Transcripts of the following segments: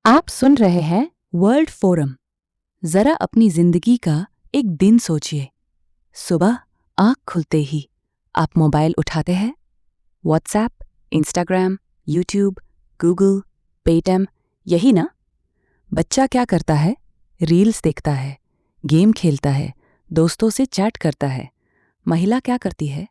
आप सुन रहे हैं वर्ल्ड फोरम। जरा अपनी जिंदगी का एक दिन सोचिए। सुबह आंख खुलते ही आप मोबाइल उठाते हैं। WhatsApp, Instagram, YouTube, Google, Paytm, यही ना। बच्चा क्या करता है? रील्स देखता है, गेम खेलता है, दोस्तों से चैट करता है। महिला क्या करती है?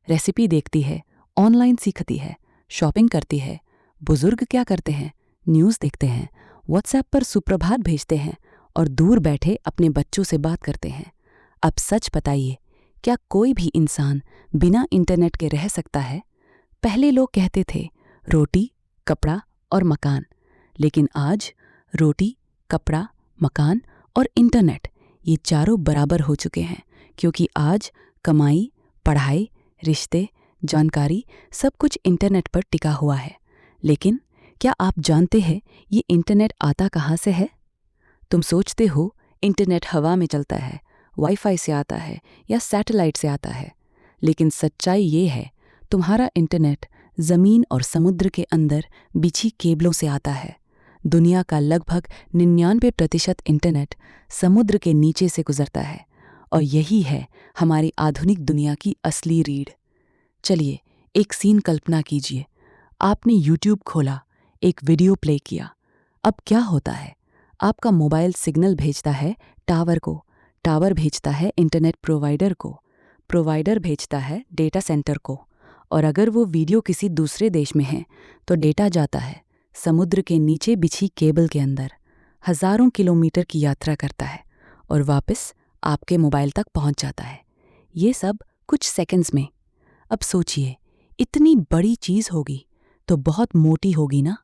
रेसिपी देखती है, ऑनलाइन सीखती है, शॉपिंग करती है। बुजुर्ग क्या करते हैं? न्यूज़ देखते हैं, व्हाट्सएप पर सुप्रभात भेजते हैं और दूर बैठे अपने बच्चों से बात करते हैं। अब सच बताइए, क्या कोई भी इंसान बिना इंटरनेट के रह सकता है? पहले लोग कहते थे रोटी, कपड़ा और मकान, लेकिन आज रोटी, कपड़ा, मकान और इंटरनेट ये चारों बराबर हो चुके हैं, क्योंकि आज कमाई, पढ़ाई, रिश्ते, जानकारी सब कुछ इंटरनेट पर टिका हुआ है। लेकिन क्या आप जानते हैं ये इंटरनेट आता कहाँ से है? तुम सोचते हो इंटरनेट हवा में चलता है, वाईफाई से आता है या सैटेलाइट से आता है, लेकिन सच्चाई ये है तुम्हारा इंटरनेट ज़मीन और समुद्र के अंदर बिछी केबलों से आता है। दुनिया का लगभग 99% इंटरनेट समुद्र के नीचे से गुजरता है और यही है हमारी आधुनिक दुनिया की असली रीढ़। चलिए एक सीन कल्पना कीजिए। आपने यूट्यूब खोला, एक वीडियो प्ले किया। अब क्या होता है? आपका मोबाइल सिग्नल भेजता है टावर को, टावर भेजता है इंटरनेट प्रोवाइडर को, प्रोवाइडर भेजता है डेटा सेंटर को, और अगर वो वीडियो किसी दूसरे देश में है तो डेटा जाता है समुद्र के नीचे बिछी केबल के अंदर, हज़ारों किलोमीटर की यात्रा करता है और वापस आपके मोबाइल तक पहुंच जाता है। ये सब कुछ सेकंड्स में। अब सोचिए, इतनी बड़ी चीज़ होगी तो बहुत मोटी होगी ना?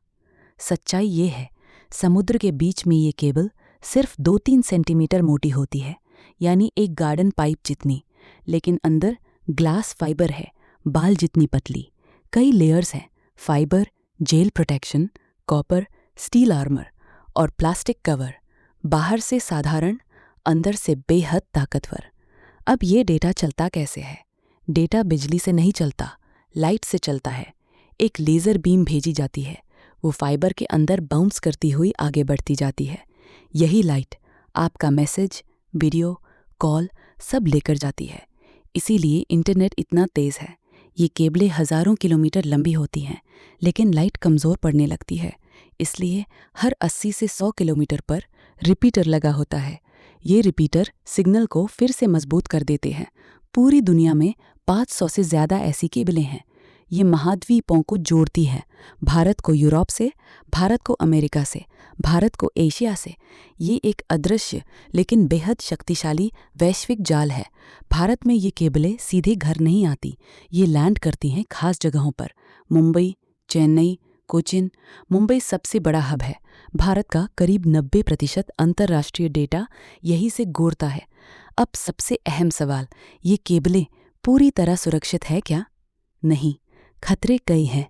सच्चाई ये है, समुद्र के बीच में ये केबल सिर्फ 2-3 सेंटीमीटर मोटी होती है, यानी एक गार्डन पाइप जितनी, लेकिन अंदर ग्लास फाइबर है, बाल जितनी पतली। कई लेयर्स हैं, fibre, gel protection, copper, steel armour और प्लास्टिक कवर। बाहर से साधारण, अंदर से बेहद ताकतवर। अब ये डेटा चलता कैसे है? डेटा बिजली से नहीं चलता, लाइट से चलता है। एक लेज़र बीम भेजी जाती है, वो फाइबर के अंदर बाउंस करती हुई आगे बढ़ती जाती है। यही लाइट आपका मैसेज, वीडियो, कॉल सब लेकर जाती है। इसीलिए इंटरनेट इतना तेज़ है। ये केबलें हज़ारों किलोमीटर लंबी होती हैं, लेकिन लाइट कमज़ोर पड़ने लगती है। इसलिए हर 80 से 100 किलोमीटर पर रिपीटर लगा होता है। ये रिपीटर सिग्नल को फिर से मजबूत कर देते हैं। पूरी दुनिया में 500 से ज़्यादा ऐसी केबलें हैं। ये महाद्वीपों को जोड़ती हैं, भारत को यूरोप से, भारत को अमेरिका से, भारत को एशिया से। ये एक अदृश्य लेकिन बेहद शक्तिशाली वैश्विक जाल है। भारत में ये केबलें सीधे घर नहीं आती, ये लैंड करती हैं खास जगहों पर। मुंबई, चेन्नई, कोचिन। मुंबई सबसे बड़ा हब है। भारत का करीब 90% अंतर्राष्ट्रीय डेटा यहीं से गुजरता है। अब सबसे अहम सवाल, ये केबलें पूरी तरह सुरक्षित है क्या? नहीं, खतरे कई हैं।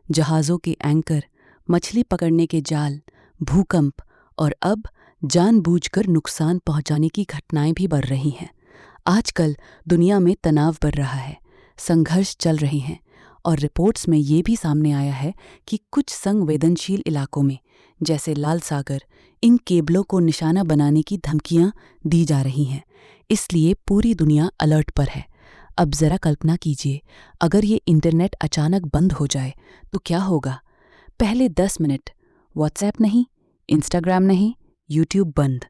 जहाज़ों के एंकर, मछली पकड़ने के जाल, भूकंप और अब जानबूझकर नुकसान पहुंचाने की घटनाएं भी बढ़ रही हैं। आजकल दुनिया में तनाव बढ़ रहा है, संघर्ष चल रहे हैं और रिपोर्ट्स में ये भी सामने आया है कि कुछ संवेदनशील इलाकों में, जैसे लाल सागर, इन केबलों को निशाना बनाने की धमकियां दी जा रही हैं। इसलिए पूरी दुनिया अलर्ट पर है। अब ज़रा कल्पना कीजिए, अगर ये इंटरनेट अचानक बंद हो जाए तो क्या होगा? पहले 10 मिनट व्हाट्सएप नहीं, इंस्टाग्राम नहीं, यूट्यूब बंद।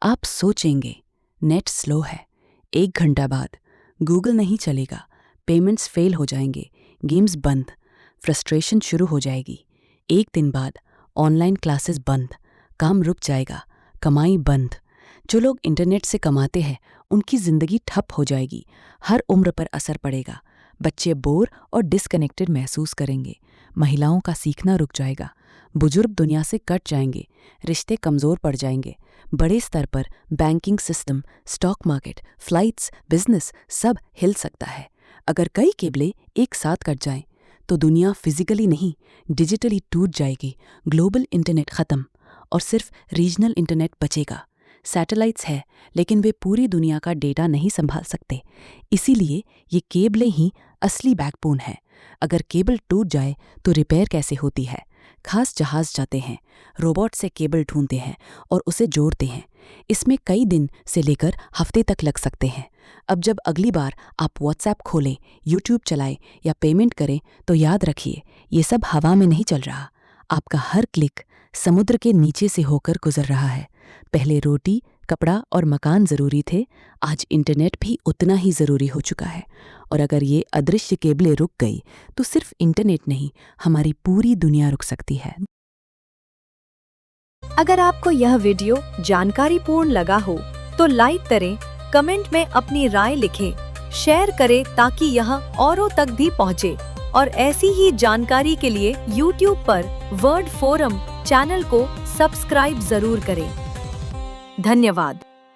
आप सोचेंगे नेट स्लो है। 1 घंटा बाद गूगल नहीं चलेगा, पेमेंट्स फेल हो जाएंगे, गेम्स बंद, फ्रस्ट्रेशन शुरू हो जाएगी। 1 दिन बाद ऑनलाइन क्लासेस बंद, काम रुक जाएगा, कमाई बंद। जो लोग इंटरनेट से कमाते हैं उनकी ज़िंदगी ठप हो जाएगी। हर उम्र पर असर पड़ेगा। बच्चे बोर और डिस्कनेक्टेड महसूस करेंगे। महिलाओं का सीखना रुक जाएगा। बुजुर्ग दुनिया से कट जाएंगे। रिश्ते कमज़ोर पड़ जाएंगे। बड़े स्तर पर banking system, stock market, flights, business सब हिल सकता है। अगर कई केबलें एक साथ कट जाएं तो दुनिया फिजिकली नहीं, डिजिटली टूट जाएगी। ग्लोबल इंटरनेट ख़त्म और सिर्फ रीजनल इंटरनेट बचेगा। सैटेलाइट्स है, लेकिन वे पूरी दुनिया का डेटा नहीं संभाल सकते। इसीलिए ये केबलें ही असली बैकबोन है। अगर केबल टूट जाए तो रिपेयर कैसे होती है? खास जहाज जाते हैं, रोबोट से केबल ढूंढते हैं और उसे जोड़ते हैं। इसमें कई दिन से लेकर हफ्ते तक लग सकते हैं। अब जब अगली बार आप व्हाट्सएप खोलें, यूट्यूब चलाएं या पेमेंट करें तो याद रखिए, ये सब हवा में नहीं चल रहा। आपका हर क्लिक समुद्र के नीचे से होकर गुजर रहा है। पहले रोटी, कपड़ा और मकान ज़रूरी थे, आज इंटरनेट भी उतना ही ज़रूरी हो चुका है। और अगर ये अदृश्य केबलें रुक गई तो सिर्फ इंटरनेट नहीं, हमारी पूरी दुनिया रुक सकती है। अगर आपको यह वीडियो जानकारीपूर्ण लगा हो तो लाइक करें, कमेंट में अपनी राय लिखें, शेयर करें ताकि यह औरों तक भी पहुंचे। और ऐसी ही जानकारी के लिए YouTube पर वर्ल्ड फोरम चैनल को सब्सक्राइब जरूर करें। धन्यवाद।